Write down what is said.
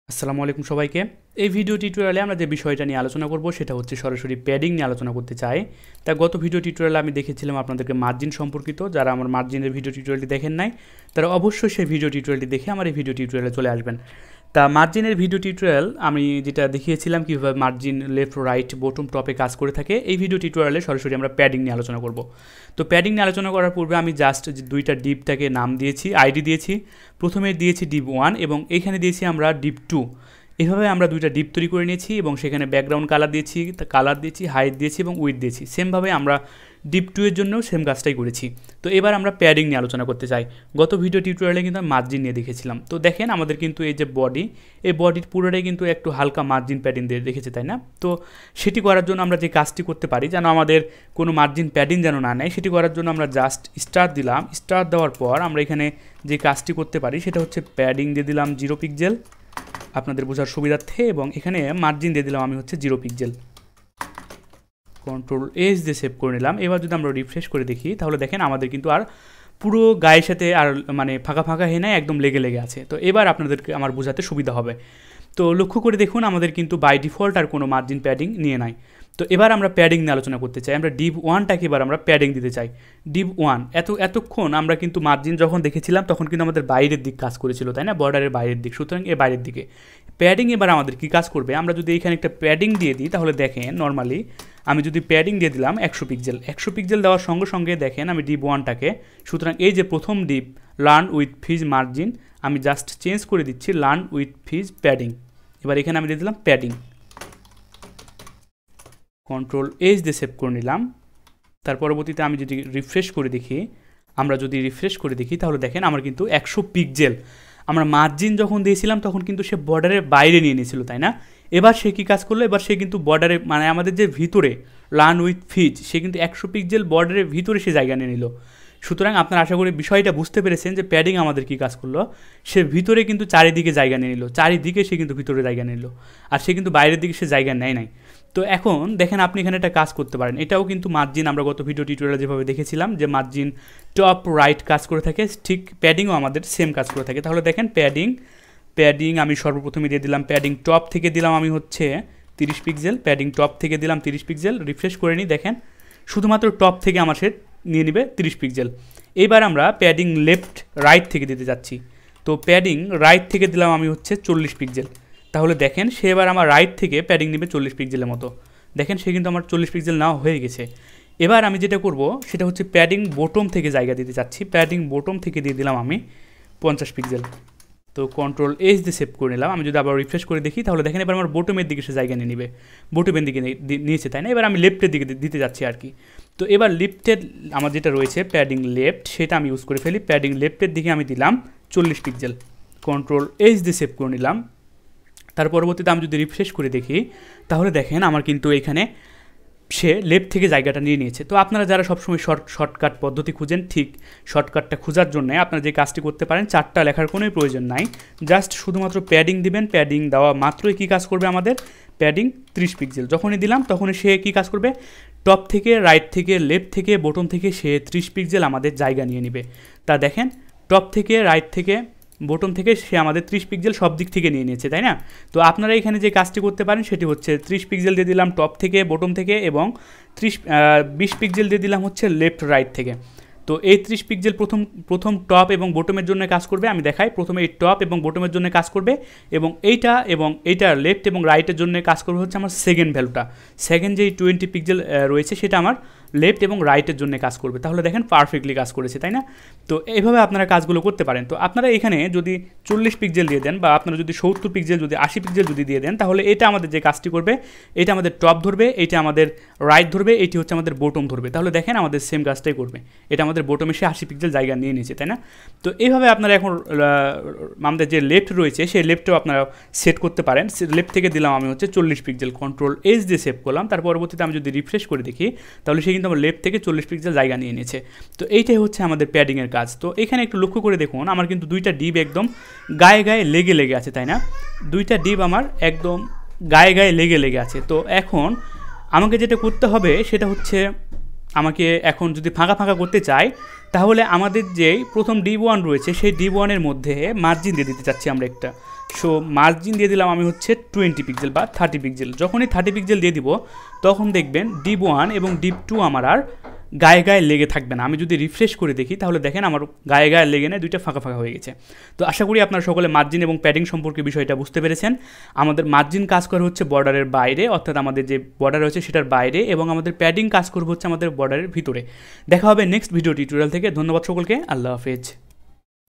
আসসালামু আলাইকুম সবাইকে। এই ভিডিও টিউটোরিয়ালে আমরা যে বিষয়টা নিয়ে আলোচনা করব সেটা হচ্ছে সরাসরি প্যাডিং নিয়ে আলোচনা করতে চাই। তা গত ভিডিও টিউটোরিয়ালে আমি দেখেছিলাম আপনাদেরকে মার্জিন সম্পর্কিত। যারা আমার মার্জিনের ভিডিও টিউটোরিয়ালটি দেখেন নাই তারা অবশ্যই সেই ভিডিও টিউটোরিয়ালটি দেখে আমার এই ভিডিও টিউটোরিয়ালে চলে আসবেন। তা মার্জিনের ভিডিও টিউটোরিয়াল আমি যেটা দেখিয়েছিলাম কীভাবে মার্জিন লেফট রাইট বটম টপে কাজ করে থাকে, এই ভিডিও টিউটোরিয়ালে সরাসরি আমরা প্যাডিং নিয়ে আলোচনা করব। তো প্যাডিং নিয়ে আলোচনা করার পূর্বে আমি জাস্ট দুইটা ডিপটাকে নাম দিয়েছি, আইডি দিয়েছি। প্রথমে দিয়েছি ডিপ 1 এবং এইখানে দিয়েছি আমরা ডিপ 2। এভাবে আমরা দুইটা ডিপ তৈরি করে নিয়েছি এবং সেখানে ব্যাকগ্রাউন্ড কালার দিয়েছি, হাইট দিয়েছি এবং উইথ দিয়েছি। সেমভাবে আমরা ডিপ 2 এর জন্যও সেম কাজটাই করেছি। তো এবার আমরা প্যাডিং নিয়ে আলোচনা করতে চাই। গত ভিডিও টিউটোরিয়ালে কিন্তু আমি মার্জিন নিয়ে দেখেছিলাম। তো দেখেন আমাদের কিন্তু এই যে বডি, এই বডির পুরোটাই কিন্তু একটু হালকা মার্জিন প্যাডিং দিয়ে রেখেছে, তাই না? তো সেটি করার জন্য আমরা যে কাজটি করতে পারি, যেন আমাদের কোনো মার্জিন প্যাডিং যেন না নেয়, সেটি করার জন্য আমরা জাস্ট স্টার দিলাম। স্টার দেওয়ার পর আমরা এখানে যে কাজটি করতে পারি সেটা হচ্ছে প্যাডিং দিয়ে দিলাম 0 পিক্সেল আপনাদের বোঝার সুবিধার্থে, এবং এখানে মার্জিন দিয়ে দিলাম আমি হচ্ছে 0 পিক্সেল। কন্ট্রোল এস দিয়ে সেভ করে নিলাম। এবার যদি আমরা রিফ্রেশ করে দেখি তাহলে দেখেন আমাদের কিন্তু আর পুরো গায়ের সাথে আর মানে ফাঁকা ফাঁকা হয়ে নেয়, একদম লেগে লেগে আছে। তো এবার আপনাদেরকে আমার বোঝাতে সুবিধা হবে। তো লক্ষ্য করে দেখুন আমাদের কিন্তু বাই ডিফল্ট আর কোনো মার্জিন প্যাডিং নিয়ে নাই। তো এবার আমরা প্যাডিং নিয়ে আলোচনা করতে চাই। আমরা ডিপ 1টাকে এবার আমরা প্যাডিং দিতে চাই। ডিপ 1 এতক্ষণ আমরা কিন্তু মার্জিন যখন দেখেছিলাম তখন কিন্তু আমাদের বাইরের দিক কাজ করেছিল, তাই না? বর্ডারের বাইরের দিক, সুতরাং এর বাইরের দিকে প্যাডিং এবার আমাদের কী কাজ করবে, আমরা যদি এখানে একটা প্যাডিং দিয়ে দিই তাহলে দেখেন নর্মালি আমি যদি প্যাডিং দিয়ে দিলাম 100 পিক্সেল দেওয়ার সঙ্গে সঙ্গে দেখেন আমি ডিপ 1টাকে, সুতরাং এই যে প্রথম deep learn with fees margin, আমি জাস্ট চেঞ্জ করে দিচ্ছি লার্ন উইথ ফিজ প্যাডিং। এবার এখানে আমি দিয়ে দিলাম প্যাডিং। কন্ট্রোল এস দিয়ে সেভ করে নিলাম। তার পরবর্তীতে আমি যদি রিফ্রেশ করে দেখি তাহলে দেখেন আমার কিন্তু 100 পিক্সেল আমরা মার্জিন যখন দিয়েছিলাম তখন কিন্তু সে বর্ডারের বাইরে নিয়ে নিয়েছিল, তাই না? এবার সে কী কাজ করলো, এবার সে কিন্তু বর্ডারে মানে আমাদের যে ভিতরে লার্ন উইথ ফিজ, সে কিন্তু 100 পিক্সেল বর্ডারের ভিতরে সে জায়গা নিয়ে নিল। সুতরাং আপনারা আশা করি বিষয়টা বুঝতে পেরেছেন যে প্যাডিং আমাদের কী কাজ করলো। সে ভিতরে কিন্তু চারিদিকে জায়গা নিয়ে নিল, চারিদিকে সে কিন্তু ভিতরে জায়গা নিল, আর সে কিন্তু বাইরের দিকে সে জায়গা নেয় নাই। তো এখন দেখেন আপনি এখানে একটা কাজ করতে পারেন। এটাও কিন্তু মার্জিন আমরা গত ভিডিও টিউটোরিয়ালে যেভাবে দেখেছিলাম যে মার্জিন টপ রাইট কাজ করে থাকে, ঠিক প্যাডিংও আমাদের সেম কাজ করে থাকে। তাহলে দেখেন প্যাডিং আমি সর্বপ্রথমে দিয়ে দিলাম প্যাডিং টপ থেকে দিলাম আমি হচ্ছে 30 পিক্সেল, প্যাডিং টপ থেকে দিলাম 30 পিক্সেল। রিফ্রেশ করে নিই, দেখেন শুধুমাত্র টপ থেকে আমার সে নিয়ে নেবে 30 পিক্সেল। এবার আমরা প্যাডিং লেফট রাইট থেকে দিতে যাচ্ছি। তো প্যাডিং রাইট থেকে দিলাম আমি হচ্ছে 40 পিক্সেল। তাহলে দেখেন সে এবার আমার রাইট থেকে প্যাডিং নেবে 40 পিক্সেলের মতো। দেখেন সে কিন্তু আমার 40 পিক্সেল নেওয়া হয়ে গেছে। এবার আমি যেটা করব সেটা হচ্ছে প্যাডিং বটম থেকে জায়গা দিতে চাচ্ছি। প্যাডিং বটম থেকে দিয়ে দিলাম আমি 50 পিক্সেল। তো কন্ট্রোল এস দিয়ে সেভ করে নিলাম। আমি যদি আবার রিফ্রেশ করে দেখি তাহলে দেখেন এবার আমার বটমের দিকে সে জায়গা নিয়ে নেবে, বটমের দিকে নিয়েছে, তাই না? এবার আমি লেফটের দিকে দিতে যাচ্ছি আর কি। তো এবার লেফটের আমার যেটা রয়েছে প্যাডিং লেফট, সেটা আমি ইউজ করে ফেলি। প্যাডিং লেফটের দিকে আমি দিলাম 40 পিক্সেল। কন্ট্রোল এস দিয়ে সেভ করে নিলাম। তার পরবর্তীতে আমি যদি রিফ্রেশ করে দেখি তাহলে দেখেন আমার কিন্তু এখানে সে লেফট থেকে জায়গাটা নিয়ে নিয়েছে। তো আপনারা যারা সবসময় শর্টকাট পদ্ধতি খুঁজেন, ঠিক শর্টকাটটা খোঁজার জন্য আপনারা যে কাজটি করতে পারেন, চারটা লেখার কোনোই প্রয়োজন নাই, জাস্ট শুধুমাত্র প্যাডিং দিবেন। প্যাডিং দেওয়া মাত্রই কী কাজ করবে আমাদের, প্যাডিং 30 পিক্সেল যখনই দিলাম তখনই সে কী কাজ করবে, টপ থেকে রাইট থেকে লেফট থেকে বটম থেকে সে 30 পিক্সেল আমাদের জায়গা নিয়ে নেবে। তা দেখেন টপ থেকে রাইট থেকে বটম থেকে সে আমাদের 30 পিক্সেল সব দিক থেকে নিয়ে নিয়েছে, তাই না? তো আপনারা এখানে যে কাজটি করতে পারেন সেটি হচ্ছে 30 পিক্সেল দিয়ে দিলাম টপ থেকে বটম থেকে, এবং 20 পিক্সেল দিয়ে দিলাম হচ্ছে লেফট রাইট থেকে। তো এই 30 পিক্সেল প্রথম টপ এবং বটমের জন্য কাজ করবে। আমি দেখাই, প্রথমে এই টপ এবং বটমের জন্য কাজ করবে, এবং এইটা লেফট এবং রাইটের জন্য কাজ করবে হচ্ছে আমার সেকেন্ড ভ্যালুটা। সেকেন্ড যেই 20 পিক্সেল রয়েছে সেটা আমার লেফট এবং রাইটের জন্য কাজ করবে। তাহলে দেখেন পারফেক্টলি কাজ করেছে, তাই না? তো এইভাবে আপনারা কাজগুলো করতে পারেন। তো আপনারা এখানে যদি 40 পিক্সেল দিয়ে দেন, বা আপনারা যদি 70 পিক্সেল যদি 80 পিক্সেল যদি দিয়ে দেন, তাহলে এটা আমাদের যে কাজটি করবে, এটা আমাদের টপ ধরবে, এটা আমাদের রাইট ধরবে, এটি হচ্ছে আমাদের বটম ধরবে। তাহলে দেখেন আমাদের সেম কাজটাই করবে। এটা আমাদের বটমে সে 80 পিক্সেল জায়গা নিয়ে নিয়েছে, তাই না? তো এইভাবে আপনারা এখন আমাদের যে লেফট রয়েছে সেই লেফটেও আপনারা সেট করতে পারেন। লেফট থেকে দিলাম আমি হচ্ছে 40 পিক্সেল, কন্ট্রোল এস দিয়ে সেভ করলাম। তার পরবর্তীতে আমি যদি রিফ্রেশ করে দেখি তাহলে সে কিন্তু আমার লেফট থেকে 40 পিক্সেল জায়গা নিয়ে নিয়েছে। তো এইটাই হচ্ছে আমাদের প্যাডিংয়ের কাজ। তো এখানে একটু লক্ষ্য করে দেখুন আমার কিন্তু দুইটা ডিপ একদম গায়ে গায়ে লেগে আছে, তাই না? দুইটা ডিপ আমার একদম গায়ে গায়ে লেগে আছে। তো এখন আমাকে যেটা করতে হবে সেটা হচ্ছে, আমাকে এখন যদি ফাঁকা ফাঁকা করতে চাই তাহলে আমাদের যেই প্রথম ডিপ 1 রয়েছে সেই ডিপ 1-এর মধ্যে মার্জিন দিয়ে দিতে চাচ্ছি আমরা একটা। সো মার্জিন দিয়ে দিলাম আমি হচ্ছে 20 পিক্সেল বা 30 পিক্সেল। যখনই 30 পিক্সেল দিয়ে দিব তখন দেখবেন ডিপ 1 এবং ডিপ 2 আমার আর গায়ে গায়ে লেগে থাকবে না। আমি যদি রিফ্রেশ করে দেখি তাহলে দেখেন আমার গায়ে গায়ে লেগে নেয়, দুইটা ফাঁকা ফাঁকা হয়ে গেছে। তো আশা করি আপনারা সকলে মার্জিন এবং প্যাডিং সম্পর্কে বিষয়টা বুঝতে পেরেছেন। আমাদের মার্জিন কাজ করে হচ্ছে বর্ডারের বাইরে, অর্থাৎ আমাদের যে বর্ডার রয়েছে সেটার বাইরে, এবং আমাদের প্যাডিং কাজ করবে হচ্ছে আমাদের বর্ডারের ভিতরে। দেখা হবে নেক্সট ভিডিও টিউটোরিয়াল থেকে। ধন্যবাদ সকলকে, আল্লাহ হাফেজ।